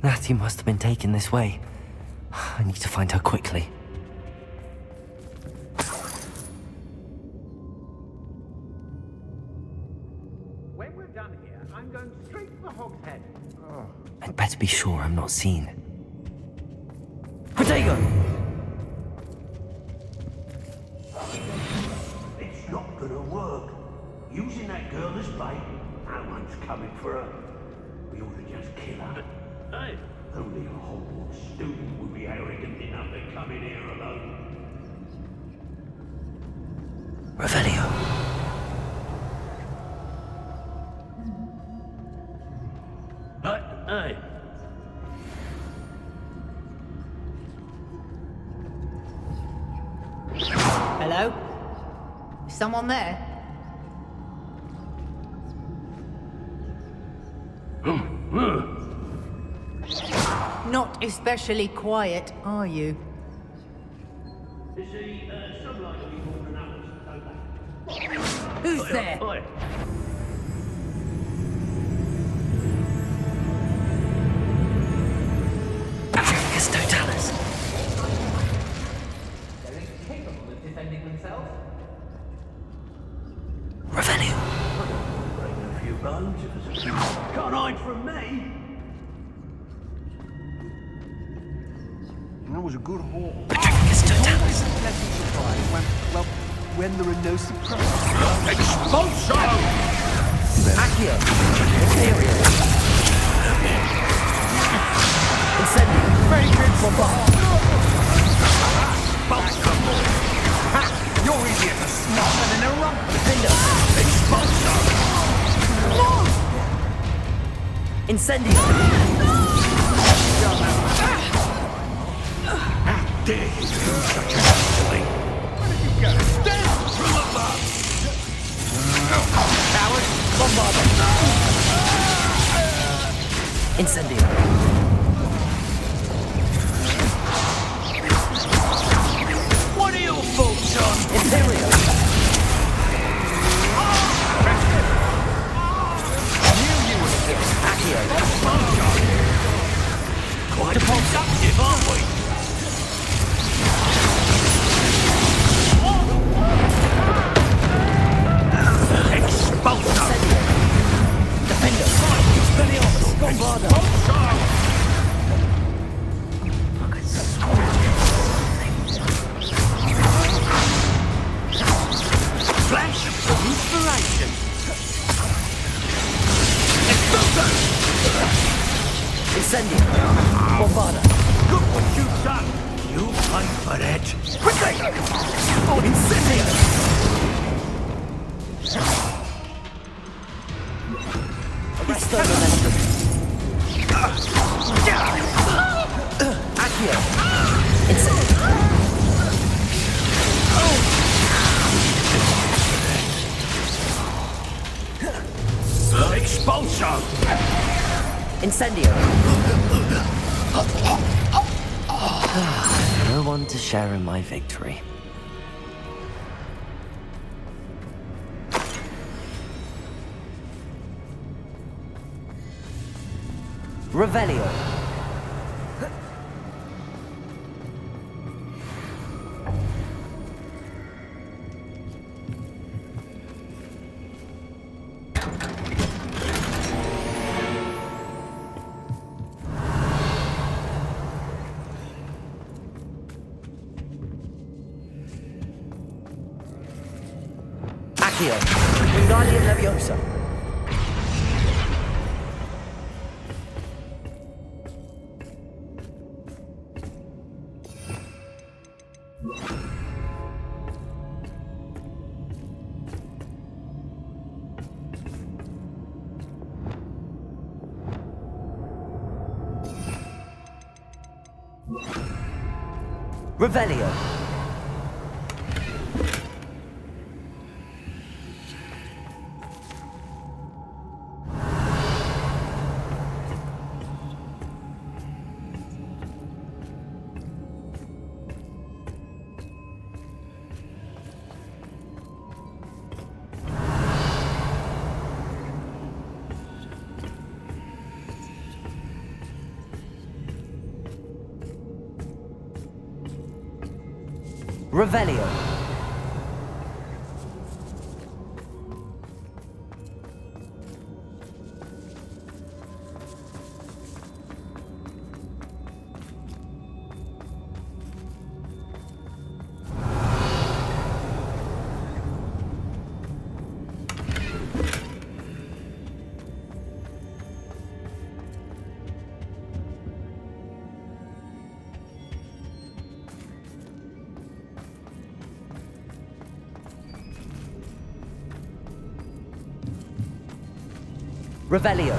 Natty must have been taken this way. I need to find her quickly. When we're done here, I'm going straight for the Hog's Head. I'd better be sure I'm not seen. Protego! It's not gonna work. Using that girl as bait, no one's coming for her. We ought to just kill her. Hey, only a Hogwarts student would be arrogant enough to come in here alone. Revelio. Hey. Hello? Is someone there? Not especially quiet, are you? You see, some like to be more than others, don't they? Who's there? Oi. Patricus Totalis. They're incapable of defending themselves. Revelio. Breaking a few bones if there's a few. Can't hide from me! That was a good haul. Patricus Totalis. Pleasant surprise when there are no surprises. Expulso! Accio. Imperial. Incendio. Very good spot. Expulso! Ha! Your idiots are smarter than a rump. Defender. Expulso! Incendio. How dare you do such an thing? Where did you go? Stand through above! Coward! Bombarder! Incendio. What are your thoughts on Imperial. Accio. quite productive, aren't we? Expulso! Defender. Bombarder. Flash of inspiration! Expulso! Incendio. Bombarder. Look what you've done! You'll pay for that! Quickly! Oh, Incendio. Arresto momentum. Accio. Incendio. Expulso! Incendio. No one to share in my victory. Revelio. Accio. Wingardium Leviosa. Revelio. Revelio. Revelio.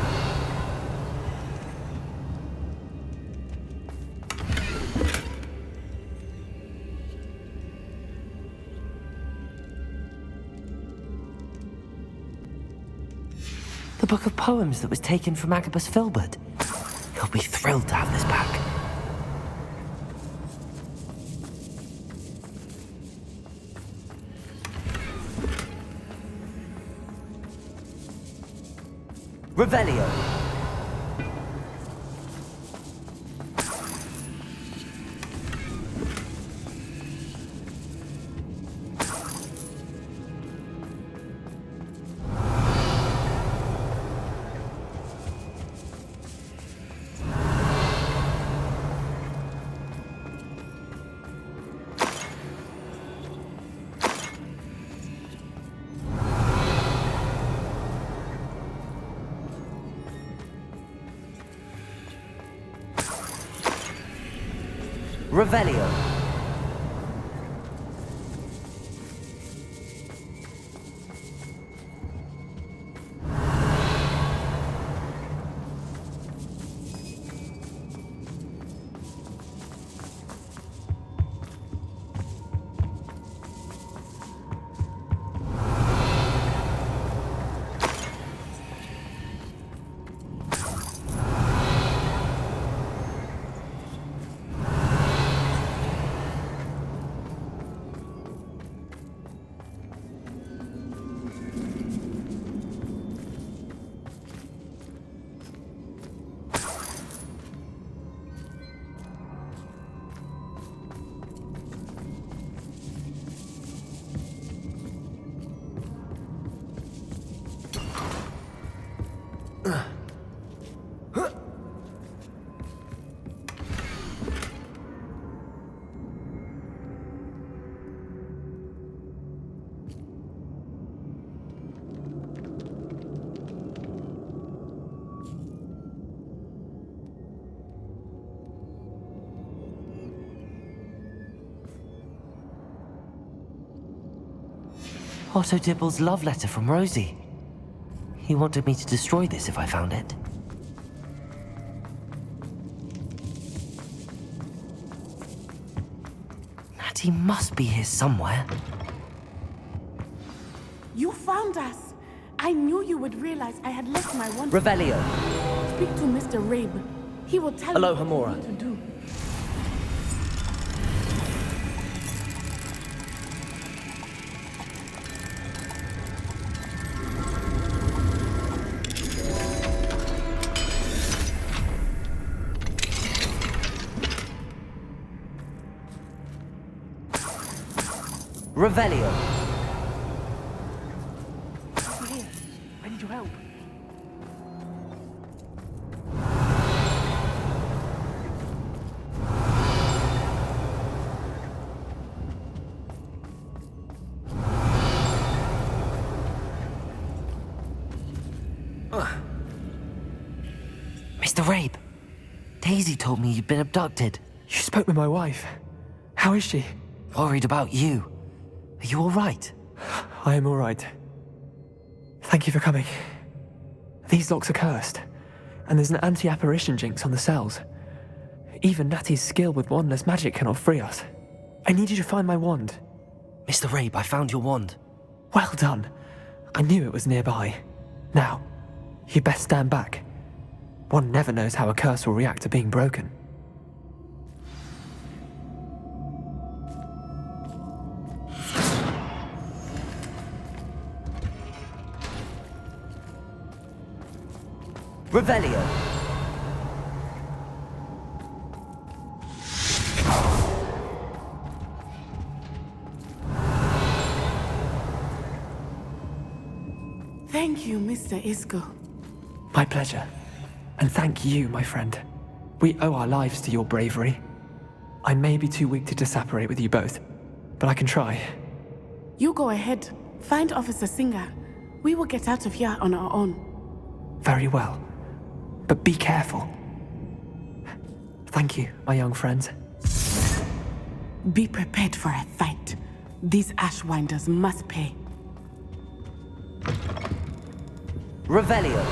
The book of poems that was taken from Agabus Filbert. He'll be thrilled to have this back. Revelio. Revelio. Otto Dibble's love letter from Rosie. He wanted me to destroy this if I found it. Natty must be here somewhere. You found us! I knew you would realize I had left my wand. Revelio. Speak to Mr. Rabe. He will tell Hello, you Hamura. what to do. Revelio. Here, I need your help. Mr. Rabe, Daisy told me you'd been abducted. You spoke with my wife. How is she? Worried about you. Are you all right? I am all right. Thank you for coming. These locks are cursed, and there's an anti-apparition jinx on the cells. Even Natty's skill with wandless magic cannot free us. I need you to find my wand. Mr. Rabe, I found your wand. Well done. I knew it was nearby. Now, you best stand back. One never knows how a curse will react to being broken. Revelio. Thank you, Mr. Isco. My pleasure. And thank you, my friend. We owe our lives to your bravery. I may be too weak to disapparate with you both, but I can try. You go ahead. Find Officer Singer. We will get out of here on our own. Very well. But be careful. Thank you, my young friends. Be prepared for a fight. These Ashwinders must pay. Revelio.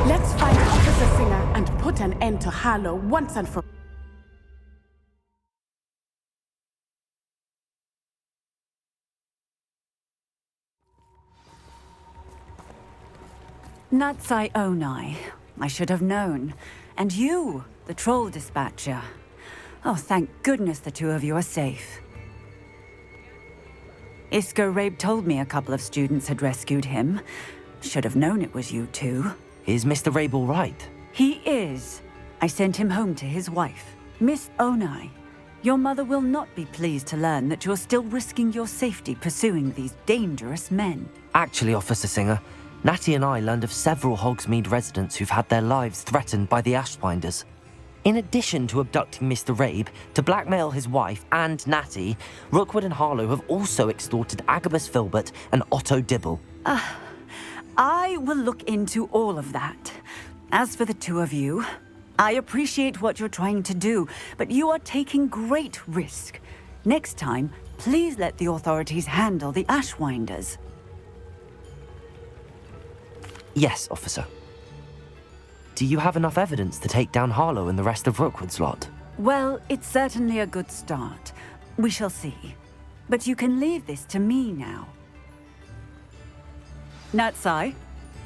Let's find Officer Singer and put an end to Harlow once and for all. Natsai Onai. I should have known. And you, the troll dispatcher. Oh, thank goodness the two of you are safe. Isco Rabe told me a couple of students had rescued him. Should have known it was you two. Is Mr. Rabe all right? He is. I sent him home to his wife. Miss Onai, your mother will not be pleased to learn that you're still risking your safety pursuing these dangerous men. Actually, Officer Singer, Natty and I learned of several Hogsmeade residents who've had their lives threatened by the Ashwinders. In addition to abducting Mr. Rabe to blackmail his wife and Natty, Rookwood and Harlow have also extorted Agabus Filbert and Otto Dibble. I will look into all of that. As for the two of you, I appreciate what you're trying to do, but you are taking great risk. Next time, please let the authorities handle the Ashwinders. Yes, officer. Do you have enough evidence to take down Harlow and the rest of Rookwood's lot? Well, it's certainly a good start. We shall see. But you can leave this to me now. Natsai,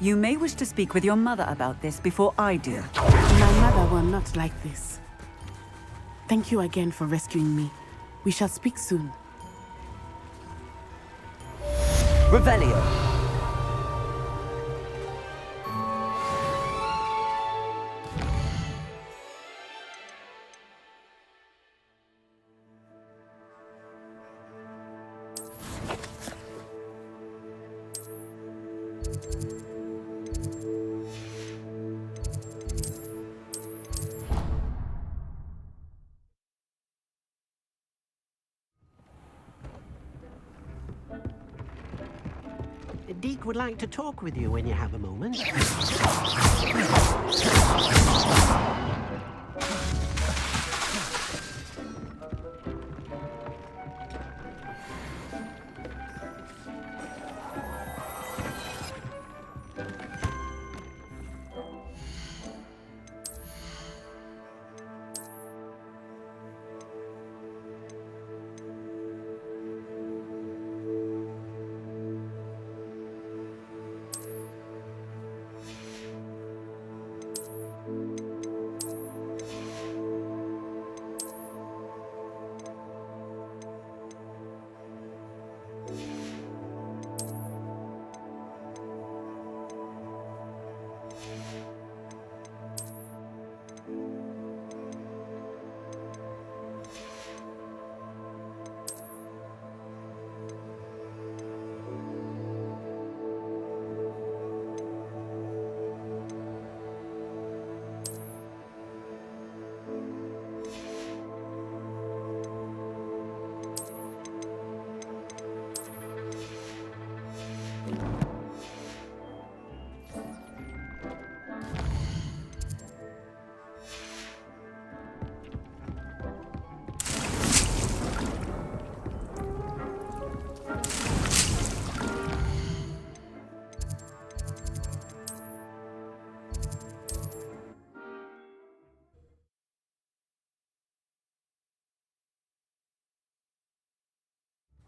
you may wish to speak with your mother about this before I do. My mother will not like this. Thank you again for rescuing me. We shall speak soon. Revelio. Deke would like to talk with you when you have a moment.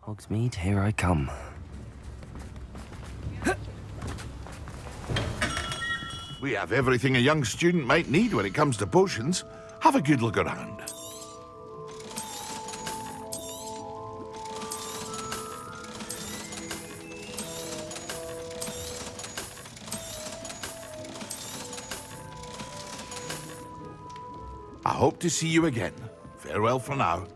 Hogsmeade, here I come. We have everything a young student might need when it comes to potions. Have a good look around. I hope to see you again. Farewell for now.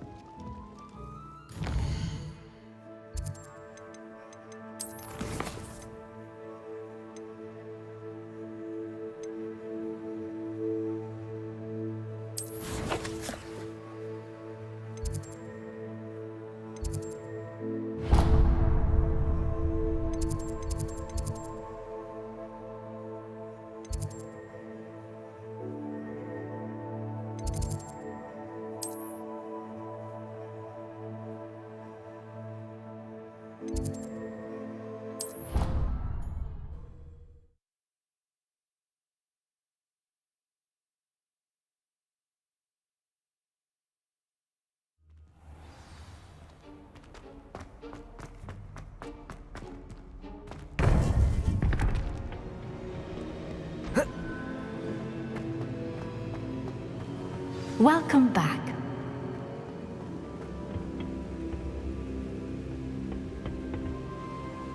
Welcome back.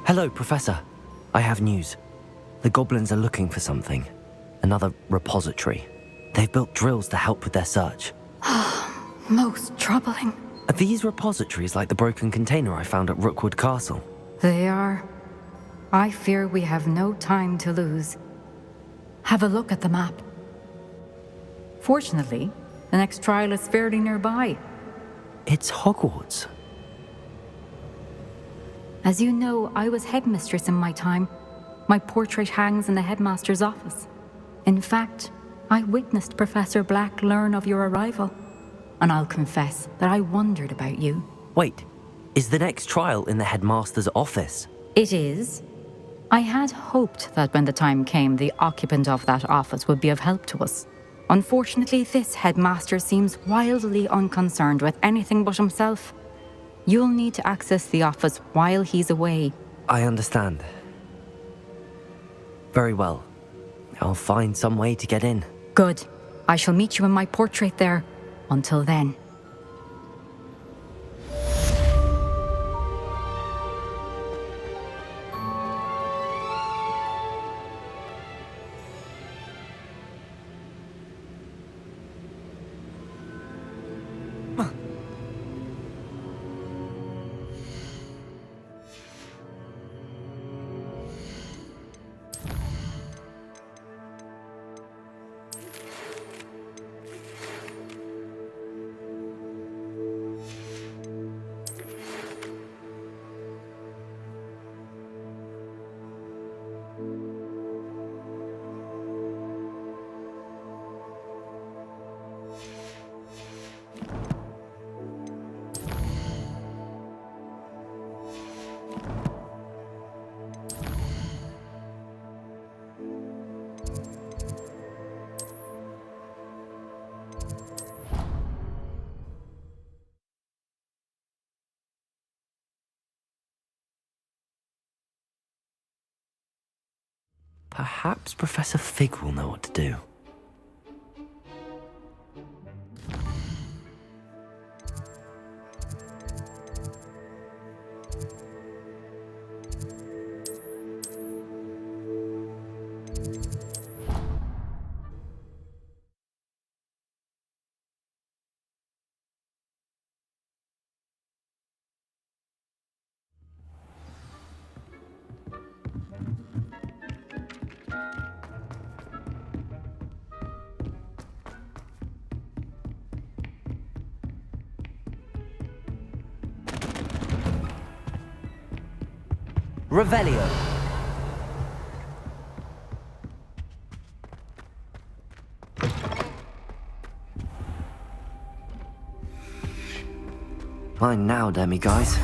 Hello, Professor. I have news. The goblins are looking for something. Another repository. They've built drills to help with their search. Most troubling. Are these repositories like the broken container I found at Rookwood Castle? They are. I fear we have no time to lose. Have a look at the map. Fortunately, the next trial is fairly nearby. It's Hogwarts. As you know, I was headmistress in my time. My portrait hangs in the headmaster's office. In fact, I witnessed Professor Black learn of your arrival. And I'll confess that I wondered about you. Wait, is the next trial in the headmaster's office? It is. I had hoped that when the time came, the occupant of that office would be of help to us. Unfortunately, this headmaster seems wildly unconcerned with anything but himself. You'll need to access the office while he's away. I understand. Very well. I'll find some way to get in. Good. I shall meet you in my portrait there. Until then. Perhaps Professor Fig will know what to do. Revelio. Mine now, demi-guys.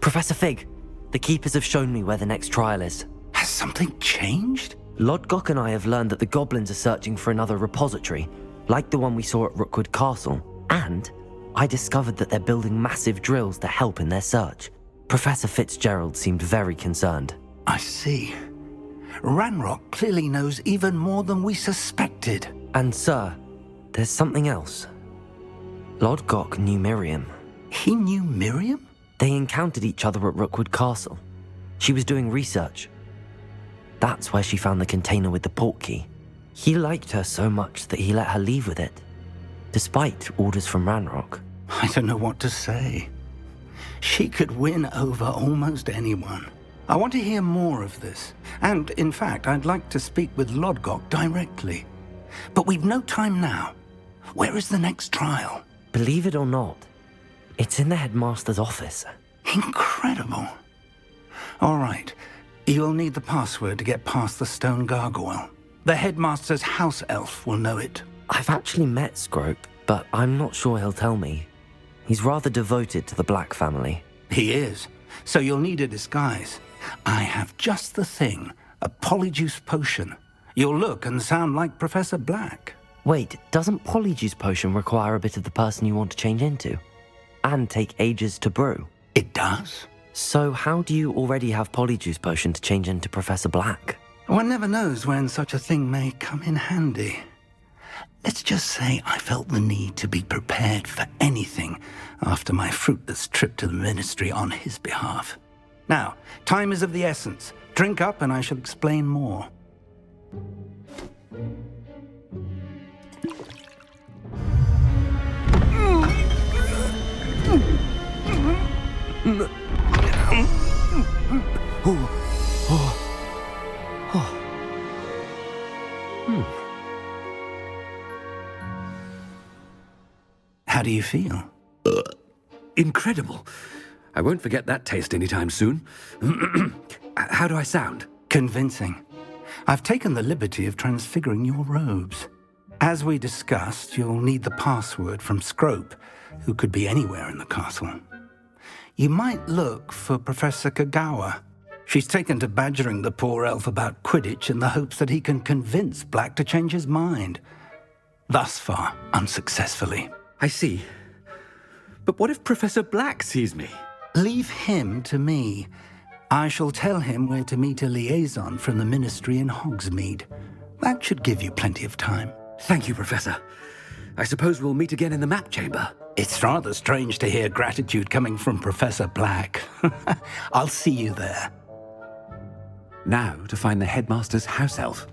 Professor Fig, the Keepers have shown me where the next trial is. Has something changed? Lodgok and I have learned that the goblins are searching for another repository, like the one we saw at Rookwood Castle. And I discovered that they're building massive drills to help in their search. Professor Fitzgerald seemed very concerned. I see. Ranrock clearly knows even more than we suspected. And sir, there's something else. Lodgok knew Miriam. He knew Miriam? They encountered each other at Rookwood Castle. She was doing research. That's where she found the container with the portkey. He liked her so much that he let her leave with it, despite orders from Ranrock. I don't know what to say. She could win over almost anyone. I want to hear more of this. And, in fact, I'd like to speak with Lodgok directly. But we've no time now. Where is the next trial? Believe it or not, it's in the headmaster's office. Incredible. All right. You'll need the password to get past the stone gargoyle. The headmaster's house elf will know it. I've actually met Scrope, but I'm not sure he'll tell me. He's rather devoted to the Black family. He is. So you'll need a disguise. I have just the thing. A polyjuice potion. You'll look and sound like Professor Black. Wait, doesn't Polyjuice Potion require a bit of the person you want to change into? And take ages to brew? It does. So how do you already have Polyjuice Potion to change into Professor Black? One never knows when such a thing may come in handy. Let's just say I felt the need to be prepared for anything after my fruitless trip to the ministry on his behalf. Now, time is of the essence. Drink up and I shall explain more. How do you feel? Incredible. I won't forget that taste anytime soon. How do I sound? Convincing. I've taken the liberty of transfiguring your robes. As we discussed, you'll need the password from Scrope, who could be anywhere in the castle. You might look for Professor Kagawa. She's taken to badgering the poor elf about Quidditch in the hopes that he can convince Black to change his mind. Thus far, unsuccessfully. I see. But what if Professor Black sees me? Leave him to me. I shall tell him where to meet a liaison from the ministry in Hogsmeade. That should give you plenty of time. Thank you, Professor. I suppose we'll meet again in the map chamber. It's rather strange to hear gratitude coming from Professor Black. I'll see you there. Now to find the headmaster's house elf.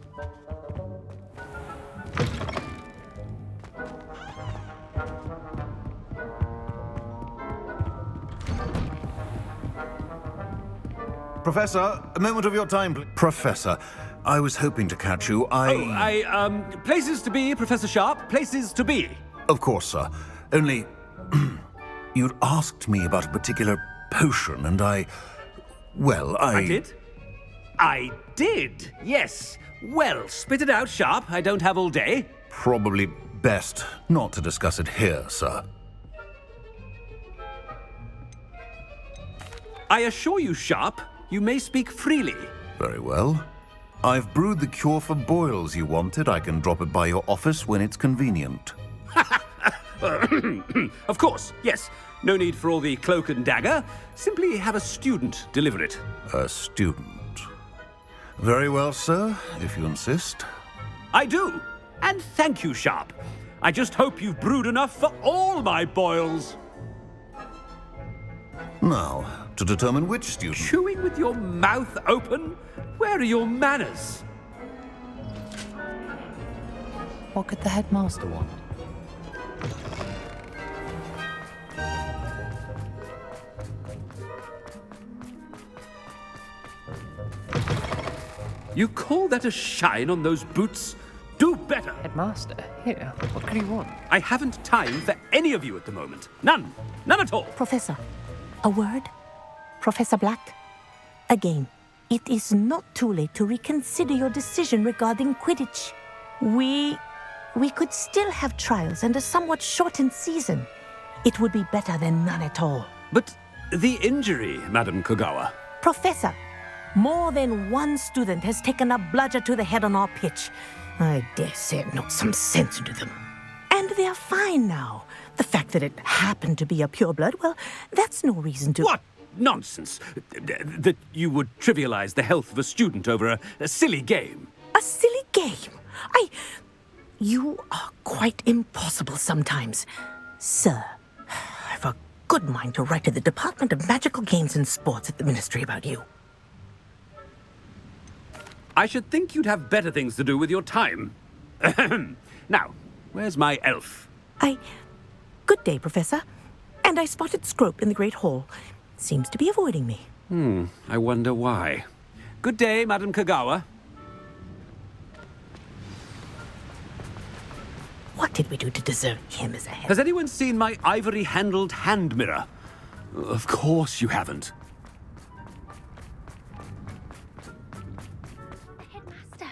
Professor, a moment of your time, please. Professor, I was hoping to catch you. Places to be, Professor Sharp. Places to be. Of course, sir. Only, you'd asked me about a particular potion, and I did? I did, yes. Well, spit it out, Sharp. I don't have all day. Probably best not to discuss it here, sir. I assure you, Sharp, you may speak freely. Very well. I've brewed the cure for boils you wanted. I can drop it by your office when it's convenient. Of course, yes. No need for all the cloak and dagger. Simply have a student deliver it. A student. Very well, sir, if you insist. I do. And thank you, Sharp. I just hope you've brewed enough for all my boils. Now, to determine which student... Chewing with your mouth open? Where are your manners? What could the headmaster want? You call that a shine on those boots? Do better! Headmaster, here, what could he want? I haven't time for any of you at the moment. None. None at all. Professor, a word? Professor Black? Again, it is not too late to reconsider your decision regarding Quidditch. We could still have trials and a somewhat shortened season. It would be better than none at all. But the injury, Madam Kogawa. Professor, More than one student has taken a bludger to the head on our pitch. I dare say it knocked some sense into them. And they're fine now. The fact that it happened to be a pureblood, well, that's no reason to... What nonsense! That you would trivialize the health of a student over a silly game. A silly game? You are quite impossible sometimes. Sir, I've a good mind to write to the Department of Magical Games and Sports at the Ministry about you. I should think you'd have better things to do with your time. Now, where's my elf? Good day, Professor. And I spotted Scrope in the Great Hall. Seems to be avoiding me. I wonder why. Good day, Madam Kagawa. What did we do to deserve him as a head? Has anyone seen my ivory-handled hand mirror? Of course you haven't. Headmaster,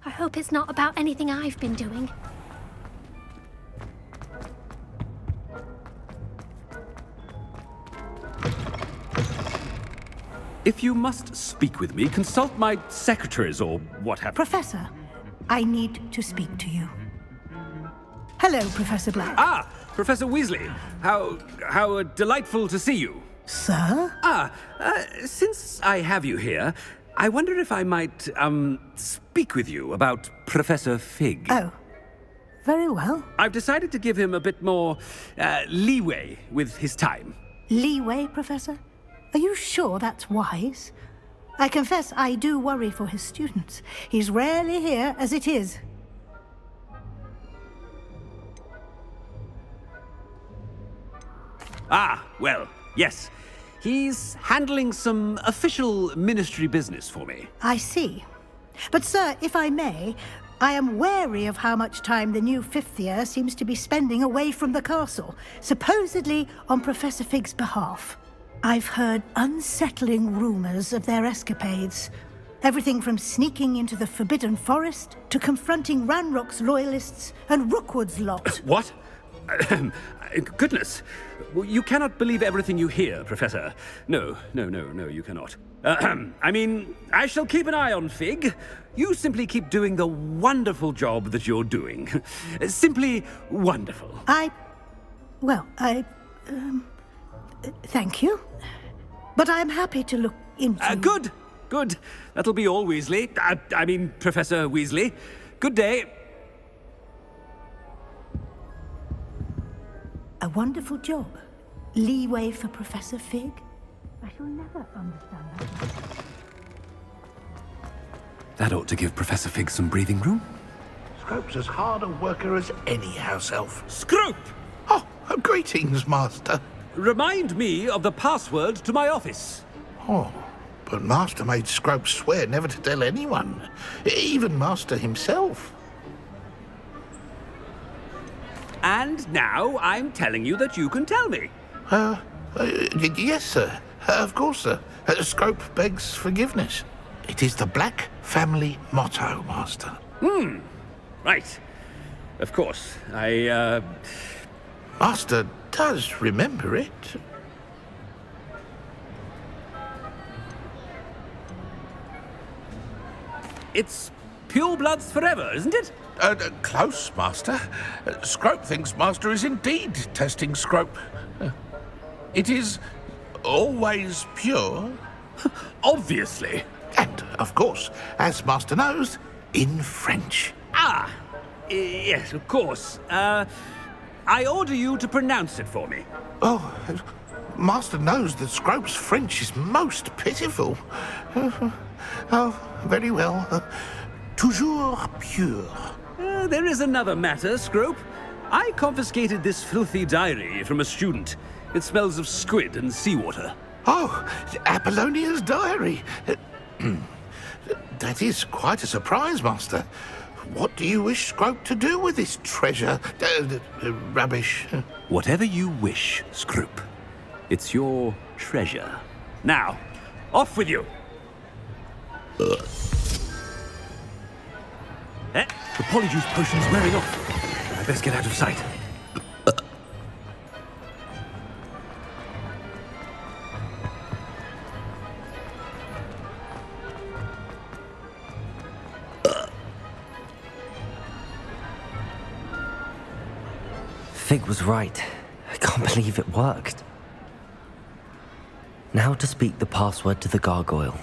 I hope it's not about anything I've been doing. If you must speak with me, consult my secretaries or what have you. Professor, I need to speak to you. Hello, Professor Black. Ah, Professor Weasley. How delightful to see you. Sir? Since I have you here, I wonder if I might, speak with you about Professor Fig. Oh, very well. I've decided to give him a bit more, leeway with his time. Leeway, Professor? Are you sure that's wise? I confess I do worry for his students. He's rarely here as it is. Ah, well, yes. He's handling some official ministry business for me. I see. But, sir, if I may, I am wary of how much time the new fifth year seems to be spending away from the castle, supposedly on Professor Fig's behalf. I've heard unsettling rumors of their escapades. Everything from sneaking into the Forbidden Forest to confronting Ranrock's loyalists and Rookwood's lot. What? Goodness. You cannot believe everything you hear, Professor. No, you cannot. I mean, I shall keep an eye on Fig. You simply keep doing the wonderful job that you're doing. Simply wonderful. Thank you. But I'm happy to look into... Good. That'll be all, Weasley. I mean, Professor Weasley. Good day. A wonderful job. Leeway for Professor Fig? I shall never understand that. That ought to give Professor Fig some breathing room. Scrope's as hard a worker as any house elf. Scrope! Oh, greetings, Master. Remind me of the password to my office. Oh, but Master made Scrope swear never to tell anyone, even Master himself. And now I'm telling you that you can tell me. Yes, sir. Of course, sir. Scrope begs forgiveness. It is the Black family motto, Master. Right. Of course. Master does remember it. It's purebloods forever, isn't it? Close, Master. Scrope thinks Master is indeed testing Scrope. It is always pure. Obviously. And, of course, as Master knows, in French. Yes, of course. I order you to pronounce it for me. Oh, Master knows that Scrope's French is most pitiful. Very well. Toujours pure. There is another matter, Scrope. I confiscated this filthy diary from a student. It smells of squid and seawater. Oh, Apollonia's diary. That is quite a surprise, Master. What do you wish Scrope to do with this treasure? Rubbish. Whatever you wish, Scrope. It's your treasure. Now, off with you. The Polyjuice potion's wearing off. I best get out of sight. Fig was right. I can't believe it worked. Now to speak the password to the gargoyle.